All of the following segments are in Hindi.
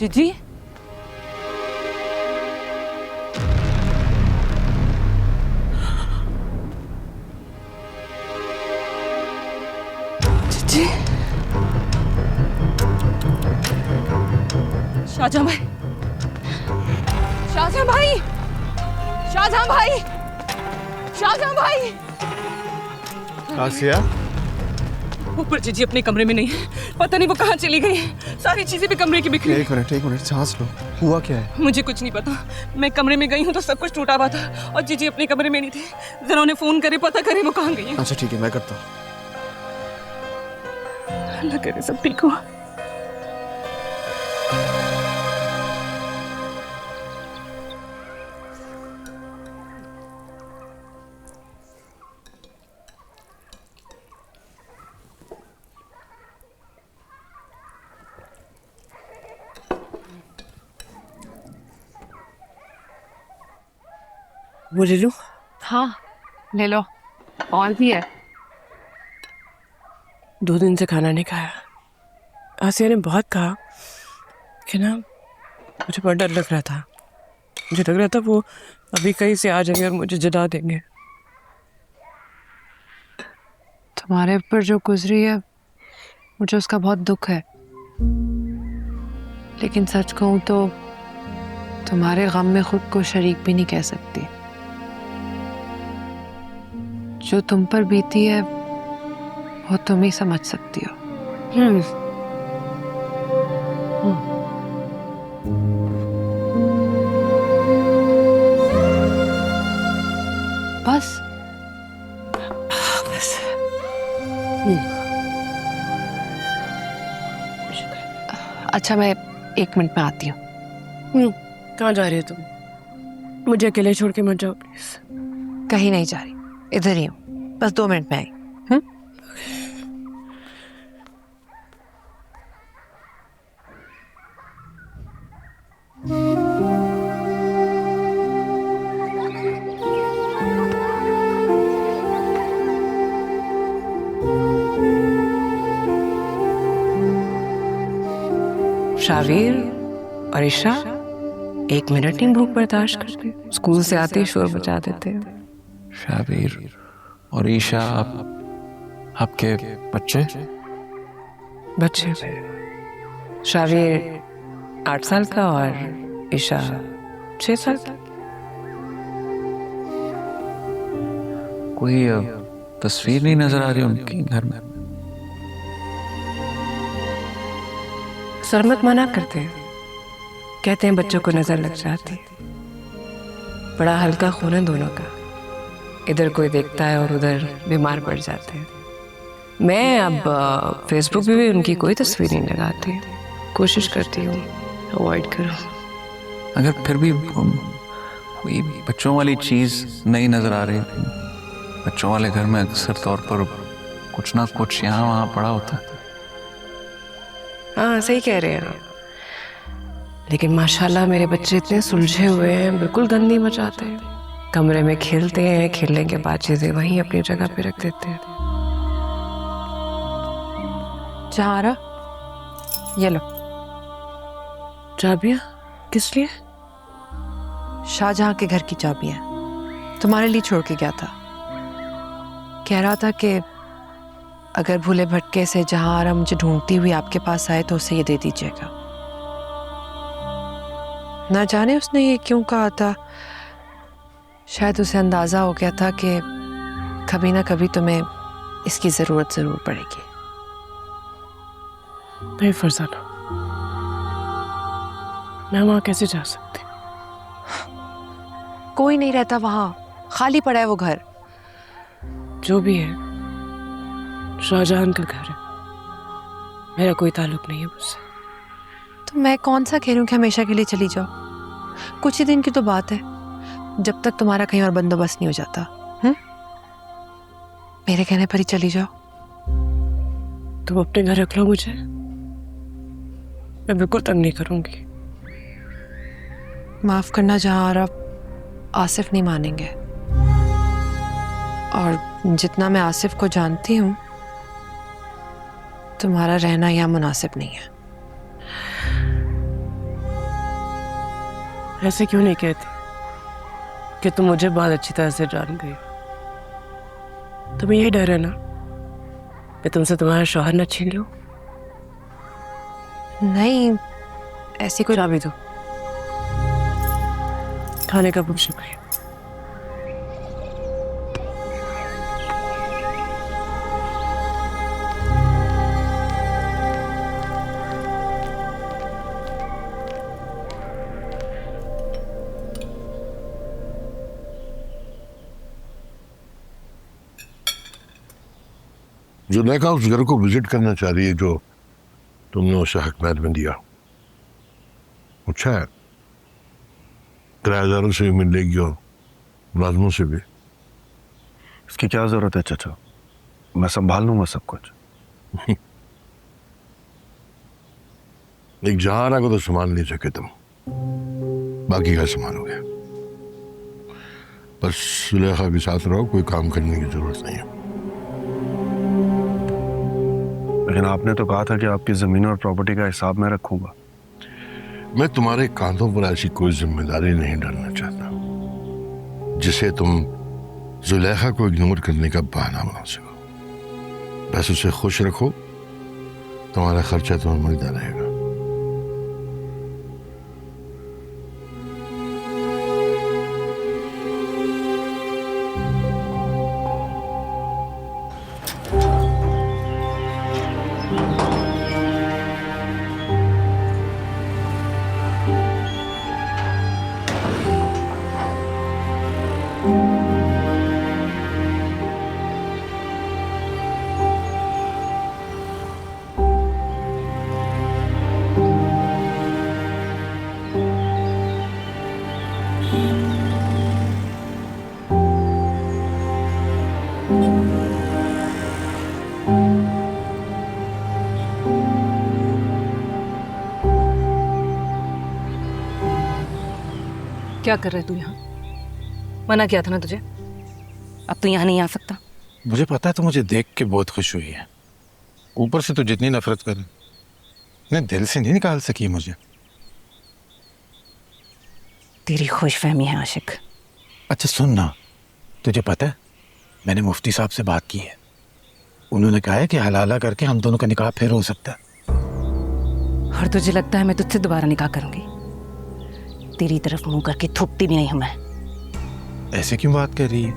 जीजी जीजी शाहजहां भाई, शाहजहां भाई, शाहजहां भाई, शाहजहां भाई। आसिया, ऊपर जीजी अपने कमरे में नहीं है, पता नहीं वो कहाँ चली गई। सारी चीजें भी कमरे की बिखरी। एक मिनट सांस लो। हुआ क्या है? मुझे कुछ नहीं पता। मैं कमरे में गई हूँ तो सब कुछ टूटा हुआ था और जीजी अपने कमरे में नहीं थी। जरा उन्हें फोन करे, पता करे वो कहाँ गई है। अच्छा ठीक है, मैं करता हूँ। अल्लाह करे सब ठीक हो। वो ले लूं? हाँ ले लो, और भी है। 2 दिन से खाना नहीं खाया। आसिया ने बहुत कहा कि ना, मुझे बहुत डर लग रहा था। मुझे लग रहा था वो अभी कहीं से आ जाएंगे और मुझे जला देंगे। तुम्हारे ऊपर जो गुजरी है मुझे उसका बहुत दुख है, लेकिन सच कहूं तो तुम्हारे गम में खुद को शरीक भी नहीं कह सकती। जो तुम पर बीती है वो तुम ही समझ सकती हो। बस बस। अच्छा, मैं 1 मिनट में आती हूँ। कहाँ जा रही हो तुम? मुझे अकेले छोड़ के मत जाओ प्लीज। कहीं नहीं जा रही, इधर ही हूँ, बस 2 मिनट में आई। शावीर और ईशा 1 मिनट नहीं भूख बर्दाश्त करते। स्कूल से आते ही शोर मचा देते हैं। शाबीर और ईशा आपके बच्चे? बच्चे शावीर 8 साल का और ईशा 6 साल की। कोई तस्वीर नहीं नजर आ रही उनकी घर में? सरमत मना करते हैं, कहते हैं बच्चों को नजर लग जाती है। बड़ा हल्का खून है दोनों का, इधर कोई देखता है और उधर बीमार पड़ जाते हैं। मैं अब फेसबुक पे भी उनकी कोई तस्वीर नहीं लगाती, कोशिश करती हूँ अवॉइड करूँ। अगर फिर भी कोई बच्चों वाली चीज नहीं नजर आ रही, बच्चों वाले घर में अक्सर तौर पर कुछ ना कुछ यहाँ वहाँ पड़ा होता है। हाँ सही कह रहे हैं, लेकिन माशाल्लाह मेरे बच्चे इतने सुलझे हुए हैं, बिल्कुल गंदी मचाते हैं। कमरे में खेलते हैं, खेलने के बाद चीजें वहीं अपनी जगह पे रख देते हैं। जहारा, ये लो। चाबियाँ किस लिए? शाहजहां के घर की चाबियां तुम्हारे लिए छोड़ के गया था। कह रहा था कि अगर भूले भटके से जहारा मुझे ढूंढती हुई आपके पास आए तो उसे ये दे दीजिएगा। ना जाने उसने ये क्यों कहा था, शायद उसे अंदाजा हो गया था कि कभी ना कभी तुम्हें इसकी जरूरत जरूर पड़ेगी। नहीं फरजाना, मैं वहां कैसे जा सकती? कोई नहीं रहता वहां, खाली पड़ा है वो घर। जो भी है, शाहजहां का घर है, मेरा कोई ताल्लुक नहीं है उससे। तो मैं कौन सा कह रही हूँ कि हमेशा के लिए चली जाओ? कुछ ही दिन की तो बात है, जब तक तुम्हारा कहीं और बंदोबस्त नहीं हो जाता। मेरे कहने पर ही चली जाओ। तुम अपने घर रख लो मुझे, मैं बिल्कुल तंग नहीं करूंगी। माफ करना जहां, आसिफ नहीं मानेंगे, और जितना मैं आसिफ को जानती हूँ तुम्हारा रहना यहाँ मुनासिब नहीं है। ऐसे क्यों नहीं कहती कि तुम मुझे बहुत अच्छी तरह से जान गई? तुम्हें यही डर है ना मैं तुमसे तुम्हारा शौहर न छीन लूं? नहीं, ऐसी कोई चाबी दो। खाने का बहुत शुक्रिया। जुलेखा उस घर को विजिट करना चाह रही है जो तुमने उसे हकमैत में दिया। अच्छा है, किराएदारों से भी मिल लेगी और मुलाजमों से भी। इसकी क्या जरूरत है चाचा, मैं संभाल लूंगा सब कुछ। एक जहारा को तो संभाल नहीं सके तुम, बाकी का संभालोगे। बस जुलेखा के साथ रहो, कोई काम करने की जरूरत नहीं है। लेकिन आपने तो कहा था कि आपकी जमीन और प्रॉपर्टी का हिसाब मैं रखूंगा। मैं तुम्हारे कांधों पर ऐसी कोई जिम्मेदारी नहीं डालना चाहता जिसे तुम जुलेखा को इग्नोर करने का बहाना बना सको। बस उसे खुश रखो, तुम्हारा खर्चा तुम्हें मिलता रहेगा। क्या कर रहे तू यहाँ? मना किया था ना तुझे, अब तू यहाँ नहीं आ सकता। मुझे पता है, तो मुझे देख के बहुत खुश हुई है। ऊपर से तो जितनी नफरत करे ने दिल से नहीं निकाल सकी मुझे। तेरी खुशफहमी है आशिक। अच्छा सुन ना, तुझे पता है मैंने मुफ्ती साहब से बात की है। उन्होंने कहा है कि हलाला करके हम दोनों का निकाह फिर हो सकता है। और तुझे लगता है मैं तुझसे दोबारा निकाह करूंगी? तेरी तरफ मुंह करके थूकती भी नहीं हूं मैं। ऐसे क्यों बात कर रही है?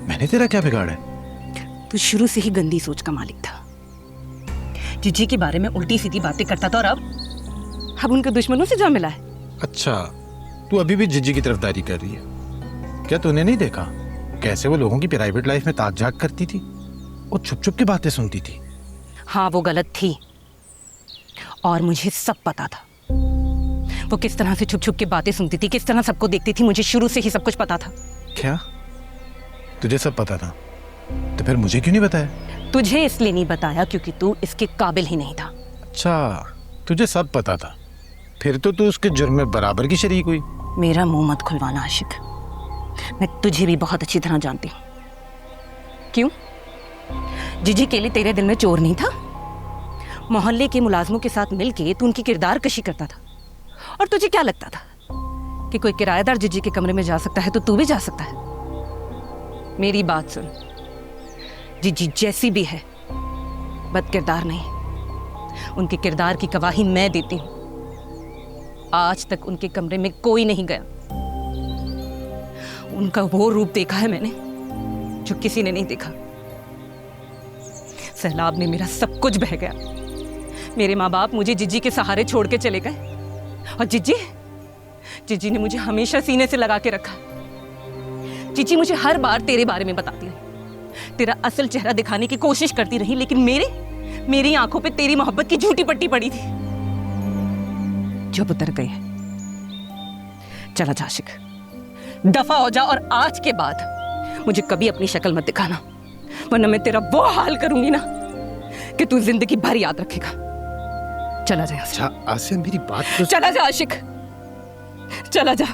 मैंने तेरा क्या बिगाड़ा है? तू शुरू से ही गंदी सोच का मालिक था। जीजी के बारे में उल्टी सीधी बातें करता था और अब उनके दुश्मनों से जा मिला है। अच्छा, तू अभी भी जिज्जी की तरफदारी कर रही है क्या? तूने नहीं देखा कैसे वो लोगों की प्राइवेट लाइफ में ताक झाक करती थी और छुप छुप के बातें सुनती थी? हाँ, वो गलत थी और मुझे सब पता था। वो किस तरह से छुप छुप के बातें सुनती थी, किस तरह सबको देखती थी, मुझे शुरू से ही सब कुछ पता था। क्या तुझे सब पता था? तो फिर मुझे क्यों नहीं बताया? तुझे इसलिए नहीं बताया क्योंकि तू इसके काबिल ही नहीं था। अच्छा, तुझे सब पता था, फिर तो तू उसके जुर्म में बराबर की शरीक हुई। मेरा मुंह मत खुलवाना आशिक, मैं तुझे भी बहुत अच्छी तरह जानती हूँ। क्यों? जीजी के लिए तेरे दिल में चोर नहीं था? मोहल्ले के मुलाजमों के साथ मिलके तू उनकी किरदार कशी करता था और तुझे क्या लगता था कि कोई किराएदार जीजी के कमरे में जा सकता है तो तू भी जा सकता है? मेरी बात सुन, जीजी जैसी भी है बद किरदार नहीं। उनके किरदार की गवाही मैं देती हूँ। आज तक उनके कमरे में कोई नहीं गया। उनका वो रूप देखा है मैंने जो किसी ने नहीं देखा। सैलाब ने मेरा सब कुछ बह गया। मेरे माँ बाप मुझे जीजी के सहारे छोड़ के चले गए और जीजी ने मुझे हमेशा सीने से लगा के रखा। जीजी मुझे हर बार तेरे बारे में बताती रही, तेरा असल चेहरा दिखाने की कोशिश करती रही, लेकिन मेरी आंखों पे तेरी मोहब्बत की झूठी पट्टी पड़ी थी। जब उतर गई है, चला जा आशिक, दफा हो जा और आज के बाद मुझे कभी अपनी शक्ल मत दिखाना, वरना मैं तेरा वो हाल करूंगी ना कि तू जिंदगी भर याद रखेगा। चला जा। अच्छा आसिया, मेरी बात तो... चला जा आशिक, चला जा।